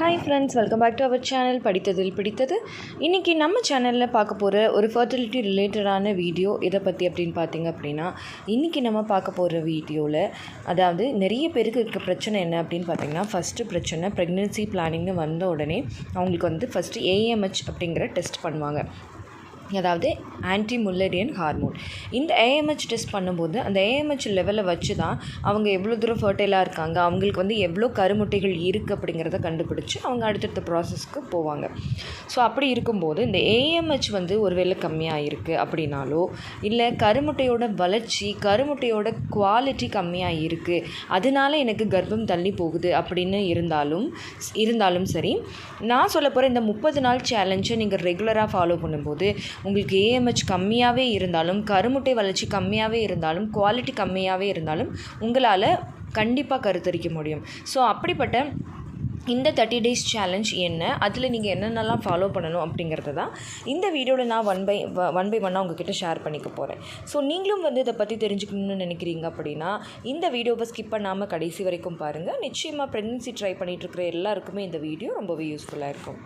Hi friends, welcome back to our channel படித்ததில் பிடித்தது. இன்றைக்கி நம்ம சேனலில் பார்க்க போகிற ஒரு ஃபர்டிலிட்டி ரிலேட்டடான வீடியோ எதை பற்றி அப்படின்னு பார்த்தீங்க அப்படின்னா, இன்றைக்கி நம்ம பார்க்க போகிற வீடியோவில் அதாவது நிறைய பேருக்கு இருக்க பிரச்சனை என்ன அப்படின்னு பார்த்தீங்கன்னா, ஃபஸ்ட்டு பிரச்சனை ப்ரெக்னென்சி பிளானிங்னு வந்த உடனே அவங்களுக்கு வந்து ஃபஸ்ட்டு AMH அப்படிங்கிற டெஸ்ட் பண்ணுவாங்க. அதாவது ஆன்டி முல்லரியன் ஹார்மோன். இந்த AMH டெஸ்ட் பண்ணும்போது அந்த AMH லெவலை வச்சு தான் அவங்க எவ்வளோ தூரம் ஃபர்டைலாக இருக்காங்க, அவங்களுக்கு வந்து எவ்வளோ கருமுட்டைகள் இருக்குது அப்படிங்கிறத கண்டுபிடிச்சி அவங்க அடுத்தடுத்த ப்ராசஸ்க்கு போவாங்க. ஸோ அப்படி இருக்கும்போது இந்த AMH வந்து ஒரு வேளை கம்மியாக இருக்குது அப்படின்னாலோ, இல்லை கருமுட்டையோட வளர்ச்சி, கருமுட்டையோட குவாலிட்டி கம்மியாக இருக்குது, அதனால எனக்கு கர்ப்பம் தள்ளி போகுது அப்படின்னு இருந்தாலும் சரி, நான் சொல்ல போகிற இந்த 30 நாள் சேலஞ்சை நீங்கள் ரெகுலராக ஃபாலோ பண்ணும்போது உங்களுக்கு AMH கம்மியாகவே இருந்தாலும், கருமுட்டை வளர்ச்சி கம்மியாகவே இருந்தாலும், குவாலிட்டி கம்மியாகவே இருந்தாலும் உங்களால் கண்டிப்பாக கருத்தரிக்க முடியும். ஸோ அப்படிப்பட்ட இந்த 30 டேஸ் சேலஞ்ச் என்ன, அதில் நீங்கள் என்னென்னலாம் ஃபாலோ பண்ணணும் அப்படிங்கிறத தான் இந்த வீடியோவில் நான் ஒன் பை ஒன்னாக உங்ககிட்ட ஷேர் பண்ணிக்க போகிறேன். ஸோ நீங்களும் வந்து இதை பற்றி தெரிஞ்சுக்கணும்னு நினைக்கிறீங்க அப்படின்னா இந்த வீடியோவை ஸ்கிப் பண்ணாமல் கடைசி வரைக்கும் பாருங்கள். நிச்சயமாக ப்ரெக்னென்சி ட்ரை பண்ணிகிட்ருக்கிற எல்லாருக்குமே இந்த வீடியோ ரொம்பவே யூஸ்ஃபுல்லாக இருக்கும்.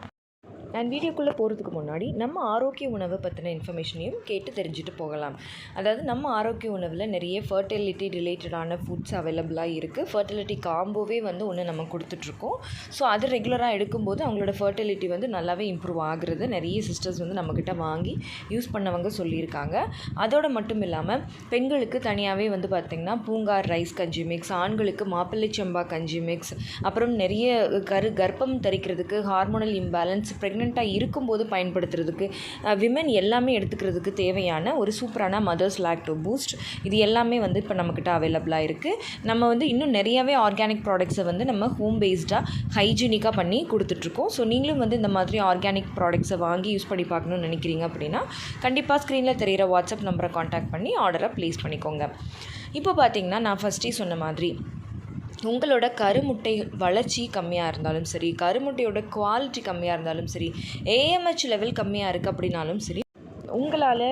அண்ட் வீடியோக்குள்ளே போகிறதுக்கு முன்னாடி நம்ம ஆரோக்கிய உணவை பற்றின இன்ஃபர்மேஷனையும் கேட்டு தெரிஞ்சுட்டு போகலாம். அதாவது நம்ம ஆரோக்கிய உணவில் நிறைய ஃபர்டிலிட்டி ரிலேட்டடான ஃபுட்ஸ் அவைலபிளாக இருக்குது. ஃபர்டிலிட்டி காம்போவே வந்து ஒன்று நம்ம கொடுத்துட்ருக்கோம். ஸோ அது ரெகுலராக எடுக்கும்போது அவங்களோட ஃபர்டிலிட்டி வந்து நல்லாவே இம்ப்ரூவ் ஆகுறது நிறைய சிஸ்டர்ஸ் வந்து நம்மக்கிட்ட வாங்கி யூஸ் பண்ணவங்க சொல்லியிருக்காங்க. அதோடு மட்டும் இல்லாமல் பெண்களுக்கு தனியாகவே வந்து பார்த்திங்கன்னா பூங்கார் ரைஸ் கஞ்சி மிக்ஸ், ஆண்களுக்கு மாப்பிள்ளை சம்பா கஞ்சி மிக்ஸ், அப்புறம் நிறைய கர்ப்பம் தரிக்கிறதுக்கு, ஹார்மோனல் இம்பேலன்ஸ், ப்ரெக்னென்ட்டாக இருக்கும்போது பயன்படுத்துறதுக்கு, விமன் எல்லாமே எடுத்துக்கிறதுக்கு தேவையான ஒரு சூப்பரான மதர்ஸ் லாக்டோ பூஸ்ட், இது எல்லாமே வந்து இப்போ நம்மக்கிட்ட அவைலபிளாக இருக்குது. நம்ம வந்து இன்னும் நிறையாவே ஆர்கானிக் ப்ராடக்ட்ஸை வந்து நம்ம ஹோம் பேஸ்டாக ஹைஜீனிக்காக பண்ணி கொடுத்துட்ருக்கோம். ஸோ நீங்களும் வந்து இந்த மாதிரி ஆர்கானிக் ப்ராடக்ட்ஸை வாங்கி யூஸ் பண்ணி பார்க்கணுன்னு நினைக்கிறீங்க அப்படின்னா கண்டிப்பாக ஸ்க்ரீனில் தெரிகிற வாட்ஸ்அப் நம்பரை காண்டாக்ட் பண்ணி ஆர்டரை ப்ளேஸ் பண்ணிக்கோங்க. இப்போ பார்த்திங்கன்னா நான் ஃபஸ்ட்டே சொன்ன மாதிரி உங்களோட கருமுட்டை வளர்ச்சி கம்மியாக இருந்தாலும் சரி, கருமுட்டையோட குவாலிட்டி கம்மியாக இருந்தாலும் சரி, AMH லெவல் கம்மியாக இருக்குது அப்படின்னாலும் சரி, உங்களால்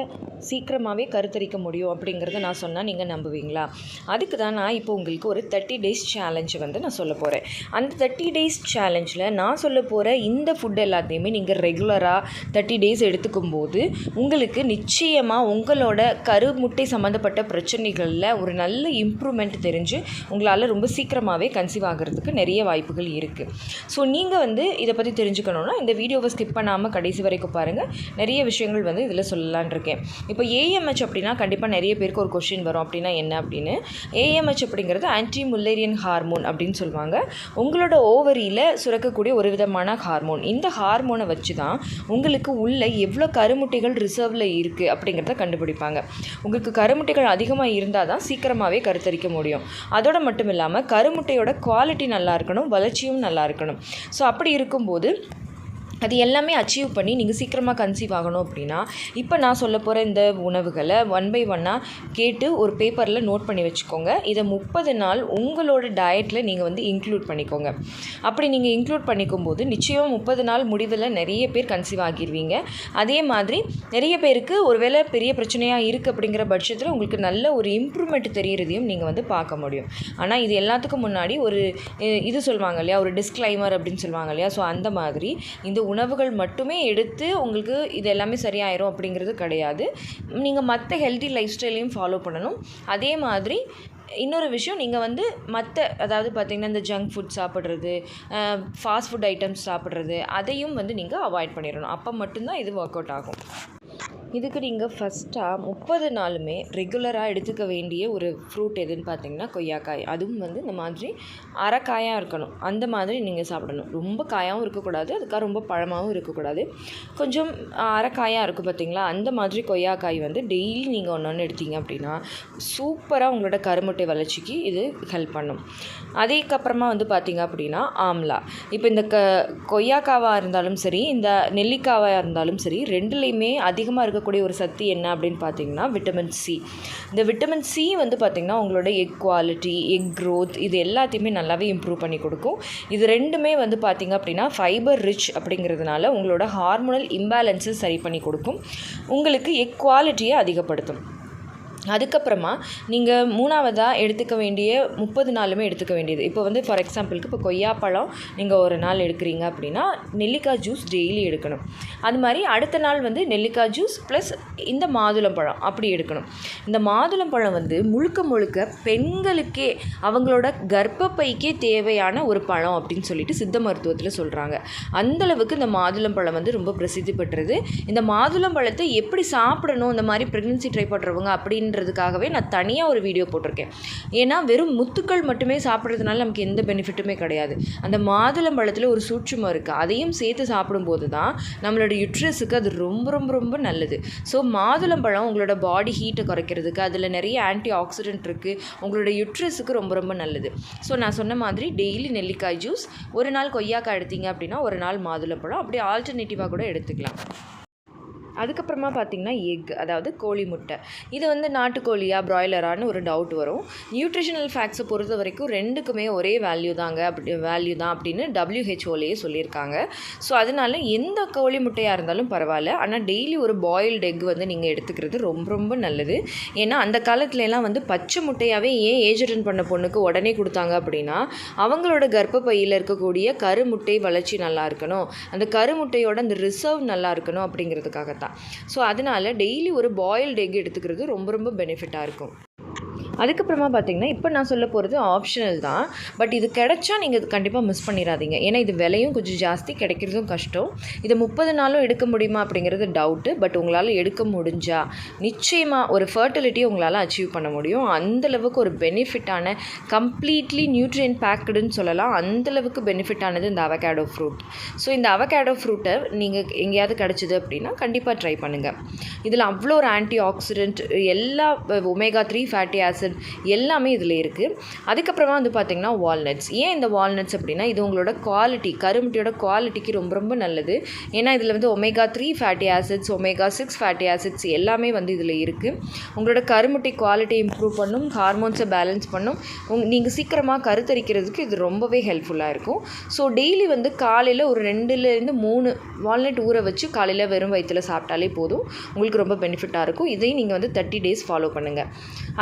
சீக்கிரமாகவே கருத்தரிக்க முடியும் அப்படிங்கிறத நான் சொன்னால் நீங்கள் நம்புவீங்களா? அதுக்கு தான் நான் இப்போ உங்களுக்கு ஒரு 30 டேஸ் சேலஞ்சு வந்து நான் சொல்ல போகிறேன். அந்த 30 டேஸ் சேலஞ்சில் நான் சொல்ல போகிற இந்த ஃபுட் எல்லாத்தையுமே நீங்கள் ரெகுலராக 30 டேஸ் எடுத்துக்கும்போது உங்களுக்கு நிச்சயமாக உங்களோட கருமுட்டை சம்மந்தப்பட்ட பிரச்சனைகளில் ஒரு நல்ல இம்ப்ரூவ்மெண்ட் தெரிஞ்சு உங்களால் ரொம்ப சீக்கிரமாகவே கன்சீவ் ஆகிறதுக்கு நிறைய வாய்ப்புகள் இருக்குது. ஸோ நீங்கள் வந்து இதை பற்றி தெரிஞ்சுக்கணுன்னா இந்த வீடியோவை ஸ்கிப் பண்ணாமல் கடைசி வரைக்கும் பாருங்கள். நிறைய விஷயங்கள் வந்து இதில் சொல்லலான் இருக்கேன். இப்போ AMH அப்படின்னா கண்டிப்பாக நிறைய பேருக்கு ஒரு கொஷின் வரும், அப்படின்னா என்ன அப்படின்னு. AMH அப்படிங்கிறது ஆன்டி முல்லரியன் ஹார்மோன் அப்படின்னு சொல்லுவாங்க. உங்களோட ஓவரியில் சுரக்கக்கூடிய ஒரு விதமான ஹார்மோன். இந்த ஹார்மோனை வச்சு தான் உங்களுக்கு உள்ள எவ்வளோ கருமுட்டைகள் ரிசர்வில் இருக்குது அப்படிங்கிறத கண்டுபிடிப்பாங்க. உங்களுக்கு கருமுட்டைகள் அதிகமாக இருந்தால் தான் சீக்கிரமாகவே கருத்தரிக்க முடியும். அதோடு மட்டும் இல்லாமல் கருமுட்டையோட குவாலிட்டி நல்லா இருக்கணும், வளர்ச்சியும் நல்லா இருக்கணும். ஸோ அப்படி இருக்கும்போது அது எல்லாமே அச்சீவ் பண்ணி நீங்கள் சீக்கிரமாக கன்சீவ் ஆகணும் அப்படின்னா இப்போ நான் சொல்ல போகிற இந்த உணவுகளை ஒன் பை ஒன்னாக கேட்டு ஒரு பேப்பரில் நோட் பண்ணி வச்சுக்கோங்க. இதை 30 நாள் உங்களோட டயட்டில் நீங்கள் வந்து இன்க்ளூட் பண்ணிக்கோங்க. அப்படி நீங்கள் இன்க்ளூட் பண்ணிக்கும் போது நிச்சயம் 30 நாள் முடிவில் நிறைய பேர் கன்சீவ் ஆகிடுவீங்க. அதே மாதிரி நிறைய பேருக்கு ஒருவேளை பெரிய பிரச்சனையாக இருக்குது அப்படிங்கிற பட்சத்தில் உங்களுக்கு நல்ல ஒரு இம்ப்ரூவ்மெண்ட் தெரிகிறதையும் நீங்கள் வந்து பார்க்க முடியும். ஆனால் இது எல்லாத்துக்கும் முன்னாடி ஒரு இது சொல்லுவாங்க இல்லையா, ஒரு டிஸ்க்ளைமர் அப்படின்னு சொல்லுவாங்க இல்லையா. ஸோ அந்த மாதிரி இந்த உணவுகள் மட்டுமே எடுத்து உங்களுக்கு இது எல்லாமே சரியாயிரும் அப்படிங்கிறது கிடையாது. நீங்கள் மற்ற ஹெல்தி லைஃப் ஸ்டைலையும் ஃபாலோ பண்ணணும். அதே மாதிரி இன்னொரு விஷயம், நீங்கள் வந்து அதாவது பார்த்திங்கன்னா இந்த ஜங்க் ஃபுட் சாப்பிட்றது, ஃபாஸ்ட் ஃபுட் ஐட்டம்ஸ் சாப்பிட்றது, அதையும் வந்து நீங்கள் அவாய்ட் பண்ணிடணும். அப்போ மட்டும்தான் இது ஒர்க் அவுட் ஆகும். இதுக்கு நீங்கள் ஃபஸ்ட்டாக 30 நாளுமே ரெகுலராக எடுத்துக்க வேண்டிய ஒரு ஃப்ரூட் எதுன்னு பார்த்தீங்கன்னா கொய்யாக்காய். அதுவும் வந்து இந்த மாதிரி அரைக்காயாக இருக்கணும். அந்த மாதிரி நீங்கள் சாப்பிடணும். ரொம்ப காயாகவும் இருக்கக்கூடாது, அதுக்காக ரொம்ப பழமாகவும் இருக்கக்கூடாது. கொஞ்சம் அரைக்காயாக இருக்கும் பார்த்தீங்களா, அந்த மாதிரி கொய்யாக்காய் வந்து டெய்லி நீங்கள் ஒன்று எடுத்தீங்க அப்படின்னா சூப்பராக உங்களோட கருமுட்டை வளர்ச்சிக்கு இது ஹெல்ப் பண்ணும். அதுக்கப்புறமா வந்து பார்த்திங்க அப்படின்னா ஆம்லா. இப்போ இந்த கொய்யாக்காவாக இருந்தாலும் சரி, இந்த நெல்லிக்காவாக இருந்தாலும் சரி, ரெண்டுலேயுமே அதிகமாக இருக்கக்கூடிய ஒரு சக்தி என்ன அப்படின்னு பார்த்தீங்கன்னா விட்டமின் சி. இந்த விட்டமின் சி வந்து பார்த்திங்கன்னா உங்களோட எக் குவாலிட்டி, எக் க்ரோத், இது எல்லாத்தையுமே நல்லாவே இம்ப்ரூவ் பண்ணி கொடுக்கும். இது ரெண்டுமே வந்து பார்த்திங்க அப்படின்னா ஃபைபர் ரிச் அப்படிங்கிறதுனால உங்களோட ஹார்மோனல் இம்பேலன்ஸை சரி பண்ணி கொடுக்கும். உங்களுக்கு எக் குவாலிட்டியை அதிகப்படுத்தும். அதுக்கப்புறமா நீங்கள் 3ஆவதாக எடுத்துக்க வேண்டிய 30 நாளுமே எடுத்துக்க வேண்டியது. இப்போ வந்து ஃபார் எக்ஸாம்பிளுக்கு இப்போ கொய்யாப்பழம் நீங்கள் ஒரு நாள் எடுக்கிறீங்க அப்படின்னா நெல்லிக்காய் ஜூஸ் டெய்லி எடுக்கணும். அது மாதிரி அடுத்த நாள் வந்து நெல்லிக்காய் ஜூஸ் ப்ளஸ் இந்த மாதுளம்பழம் அப்படி எடுக்கணும். இந்த மாதுளம்பழம் வந்து முழுக்க பெண்களுக்கே அவங்களோட கர்ப்பப்பைக்கே தேவையான ஒரு பழம் அப்படின்னு சொல்லிட்டு சித்த மருத்துவத்தில் சொல்கிறாங்க. அந்தளவுக்கு இந்த மாதுளம்பழம் வந்து ரொம்ப பிரசித்தி பெற்றது. இந்த மாதுளம்பழத்தை எப்படி சாப்பிடணும் இந்த மாதிரி ப்ரெக்னென்சி ட்ரை பண்ணுறவங்க அப்படின்றதுக்காகவே நான் தனியாக ஒரு வீடியோ போட்டிருக்கேன். ஏன்னா வெறும் முத்துக்கள் மட்டுமே சாப்பிட்றதுனால நமக்கு எந்த பெனிஃபிட்டுமே கிடையாது. அந்த மாதுளம்பழத்தில் ஒரு சூட்சுமம் இருக்குது. அதையும் சேர்த்து சாப்பிடும்போது தான் நம்மளோட யுட்ரஸுக்கு அது ரொம்ப நல்லது. ஸோ மாதுளம்பழம் உங்களோட பாடி ஹீட்டை குறைக்கிறதுக்கு, அதில் நிறைய ஆன்டி ஆக்சிடென்ட் இருக்குது, உங்களோட யுட்ரஸுக்கு ரொம்ப நல்லது. ஸோ நான் சொன்ன மாதிரி டெய்லி நெல்லிக்காய் ஜூஸ், ஒரு நாள் கொய்யாக்காய் எடுத்தீங்க அப்படின்னா ஒரு நாள் மாதுளம்பழம், அப்படியே ஆல்டர்னேட்டிவாக கூட எடுத்துக்கலாம். அதுக்கப்புறமா பார்த்திங்கன்னா அதாவது கோழி முட்டை. இது வந்து நாட்டுக்கோழியா ப்ராய்லரானு ஒரு டவுட் வரும். நியூட்ரிஷனல் ஃபேக்ட்ஸை பொறுத்த வரைக்கும் ரெண்டுக்குமே ஒரே வேல்யூ தான் அப்படின்னு WHO சொல்லியிருக்காங்க. ஸோ அதனால் எந்த கோழி முட்டையாக இருந்தாலும் பரவாயில்ல, ஆனால் டெய்லி ஒரு பாயில்டு எக் வந்து நீங்கள் எடுத்துக்கிறது ரொம்ப நல்லது. ஏன்னா அந்த காலத்துலலாம் வந்து பச்சை முட்டையாகவே ஏன் ஏஜ் அட்டன் பண்ண பொண்ணுக்கு உடனே கொடுத்தாங்க அப்படின்னா அவங்களோட கர்ப்பப்பையில் இருக்கக்கூடிய கருமுட்டை வளர்ச்சி நல்லா இருக்கணும், அந்த கருமுட்டையோட அந்த ரிசர்வ் நல்லா இருக்கணும் அப்படிங்கிறதுக்காக தான். ஸோ அதனால் டெய்லி ஒரு பாயில்டு எக் எடுத்துக்கிறது ரொம்ப பெனிஃபிட்டாக இருக்கும். அதுக்கப்புறமா பார்த்திங்கன்னா இப்போ நான் சொல்ல போகிறது ஆப்ஷனல் தான், பட் இது கிடைச்சா நீங்கள் கண்டிப்பாக மிஸ் பண்ணிடாதீங்க. ஏன்னா இது விலையும் கொஞ்சம் ஜாஸ்தி, கிடைக்கிறதும் கஷ்டம். இதை 30 நாளும் எடுக்க முடியுமா அப்படிங்கிறது டவுட்டு. பட் உங்களால் எடுக்க முடிஞ்சால் நிச்சயமாக ஒரு ஃபர்டிலிட்டியை உங்களால் அச்சீவ் பண்ண முடியும். அந்தளவுக்கு ஒரு பெனிஃபிட்டான கம்ப்ளீட்லி நியூட்ரியன் பேக்டுன்னு சொல்லலாம். அந்தளவுக்கு பெனிஃபிட்டானது இந்த அவகேடோ ஃப்ரூட். ஸோ இந்த அவகேடோ ஃப்ரூட்டை நீங்கள் எங்கேயாவது கிடச்சிது அப்படின்னா கண்டிப்பாக ட்ரை பண்ணுங்கள். இதில் அவ்வளோ ஒரு ஆன்டி ஆக்சிடென்ட், எல்லா ஒமேகா 3 ஃபேட்டி ஆசிட் எல்லாமே இதில் இருக்குது. அதுக்கப்புறமா வந்து பார்த்திங்கன்னா வால்நட்ஸ். ஏன் இந்த வால்நட்ஸ் அப்படின்னா இது உங்களோட குவாலிட்டி, கருமுட்டையோட குவாலிட்டிக்கு ரொம்ப நல்லது. ஏன்னா இதில் வந்து omega 3 fatty acids, omega 6 fatty acids எல்லாமே வந்து இதில் இருக்குது. உங்களோட கருமுட்டை குவாலிட்டியை இம்ப்ரூவ் பண்ணும், ஹார்மோன்ஸை பேலன்ஸ் பண்ணும், நீங்கள் சீக்கிரமாக கருத்தரிக்கிறதுக்கு இது ரொம்பவே ஹெல்ப்ஃபுல்லாக இருக்கும். ஸோ டெய்லி வந்து காலையில் ஒரு 2லேருந்து 3 வால்நட் ஊற வச்சு காலையில் வெறும் வயிற்றில் சாப்பிட்டாலே போதும், உங்களுக்கு ரொம்ப பெனிஃபிட்டாக இருக்கும். இதையும் நீங்கள் வந்து 30 டேஸ் ஃபாலோ பண்ணுங்கள்.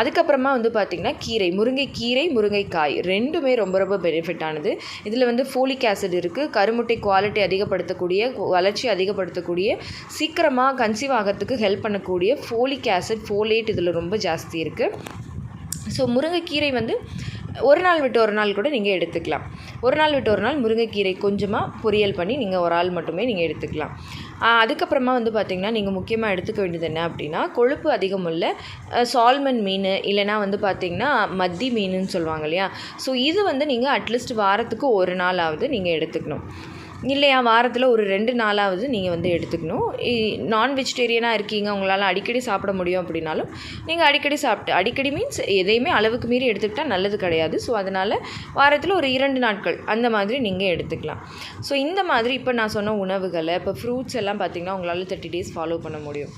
அதுக்கப்புறமா வந்து பார்த்திங்கன்னா முருங்கைக்கீரை, முருங்கைக்காய் ரெண்டுமே ரொம்ப பெனிஃபிட்டானது. இதில் வந்து ஃபோலிக் ஆசிட் இருக்குது, கருமுட்டை குவாலிட்டி அதிகப்படுத்தக்கூடிய, வளர்ச்சி அதிகப்படுத்தக்கூடிய, சீக்கிரமாக கன்சீவ் ஆகிறதுக்கு ஹெல்ப் பண்ணக்கூடிய ஃபோலிக் ஆசிட், ஃபோலேட் இதில் ரொம்ப ஜாஸ்தி இருக்குது. ஸோ முருங்கைக்கீரை வந்து ஒரு நாள் விட்டு ஒரு நாள் கூட நீங்கள் எடுத்துக்கலாம். ஒரு நாள் விட்டு ஒரு நாள் முருங்கைக்கீரை கொஞ்சமாக பொரியல் பண்ணி நீங்கள் ஒரு ஆள் மட்டுமே நீங்கள் எடுத்துக்கலாம். அதுக்கப்புறமா வந்து பார்த்திங்கன்னா நீங்கள் முக்கியமாக எடுத்துக்க வேண்டியது என்ன அப்படின்னா கொழுப்பு அதிகம் உள்ள சால்மன் மீன், இல்லைனா வந்து பார்த்திங்கன்னா மத்தி மீனுன்னு சொல்லுவாங்க இல்லையா. ஸோ இது வந்து நீங்கள் அட்லீஸ்ட் வாரத்துக்கு ஒரு நாளாவது நீங்கள் எடுத்துக்கணும். இல்லையா வாரத்தில் ஒரு 2 நாளாவது நீங்கள் வந்து எடுத்துக்கணும். நான் வெஜிடேரியனாக இருக்கீங்க, உங்களால் அடிக்கடி சாப்பிட முடியும் அப்படின்னாலும் நீங்கள் அடிக்கடி மீன்ஸ் எதையுமே அளவுக்கு மீறி எடுத்துக்கிட்டால் நல்லது கிடையாது. ஸோ அதனால் வாரத்தில் ஒரு 2 நாட்கள் அந்த மாதிரி நீங்கள் எடுத்துக்கலாம். ஸோ இந்த மாதிரி இப்போ நான் சொன்ன உணவுகளை, இப்போ ஃப்ரூட்ஸ் எல்லாம் பார்த்திங்கன்னா உங்களால் 30 டேஸ் ஃபாலோ பண்ண முடியும்.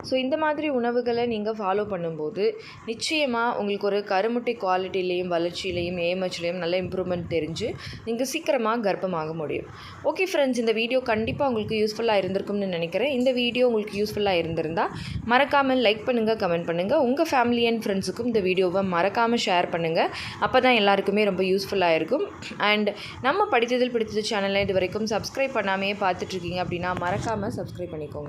ஸோ இந்த மாதிரி உணவுகளை நீங்கள் ஃபாலோ பண்ணும்போது நிச்சயமாக உங்களுக்கு ஒரு கருமுட்டை குவாலிட்டிலையும் வளர்ச்சியிலையும் ஏஎம்ஹெச்லேயும் நல்ல இம்ப்ரூவ்மெண்ட் தெரிஞ்சு நீங்கள் சீக்கிரமாக கர்ப்பமாக முடியும். ஓகே ஃப்ரெண்ட்ஸ், இந்த வீடியோ கண்டிப்பாக உங்களுக்கு யூஸ்ஃபுல்லாக இருந்திருக்கும்னு நினைக்கிறேன். இந்த வீடியோ உங்களுக்கு யூஸ்ஃபுல்லாக இருந்திருந்தால் மறக்காமல் லைக் பண்ணுங்கள், கமெண்ட் பண்ணுங்கள். உங்கள் ஃபேமிலி அண்ட் ஃப்ரெண்ட்ஸுக்கும் இந்த வீடியோவை மறக்காமல் ஷேர் பண்ணுங்கள். அப்போ தான் எல்லாருக்குமே ரொம்ப யூஸ்ஃபுல்லாக இருக்கும். அண்ட் நம்ம படித்ததில் பிடித்தது சேனலை இது வரைக்கும் சப்ஸ்கிரைப் பண்ணாமையே பார்த்துட்ருக்கீங்க அப்படின்னா மறக்காமல் சப்ஸ்கிரைப் பண்ணிக்கோங்க.